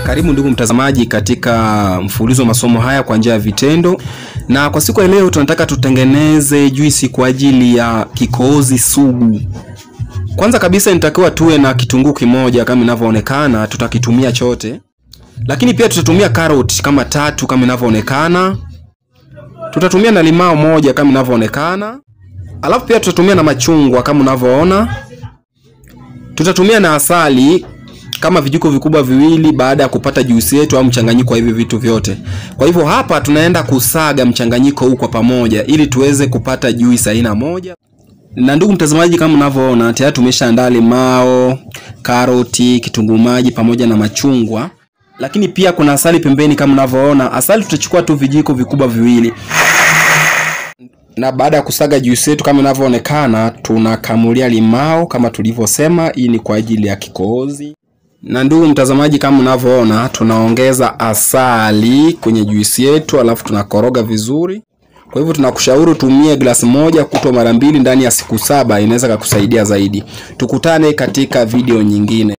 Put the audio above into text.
Karibu ndugu mtazamaji katika mfululizo wa masomo haya kwa njia ya vitendo. Na kwa siku ya leo tunataka tutengeneze juisi kwa ajili ya kikohozi sugu. Kwanza kabisa nitakiwa tuwe na kitunguu kimoja kama inavyoonekana, tutakitumia chote. Lakini pia tutatumia carrot kama 3 kama inavyoonekana. Tutatumia na limao moja kama inavyoonekana. Alafu pia tutatumia na machungwa kama unavyoona. Tutatumia na asali kama vijiko vikubwa viwili baada ya kupata juisi yetu au mchanganyiko wa hivi vitu vyote. Kwa hivyo hapa tunaenda kusaga mchanganyiko huu kwa pamoja ili tuweze kupata juisi aina moja. Na ndugu mtazamaji, kama unavyoona tayari tumeshaandaa limao, karoti, kitunguu maji pamoja na machungwa. Lakini pia kuna asali pembeni kama unavyoona. Asali tutachukua tu vijiko vikubwa viwili. Na baada ya kusaga juisi yetu kama inavyoonekana, tunakamulia limao kama tulivyosema. Hii ni kwa ajili ya kikohozi. Na ndugu mtazamaji, kama unavyoona tunaongeza asali kwenye juisi yetu, alafu tunakoroga vizuri. Kwa hivyo tunakushauri tumie glasi moja kutwa mara 2 ndani ya siku 7, inaweza kukusaidia zaidi. Tukutane katika video nyingine.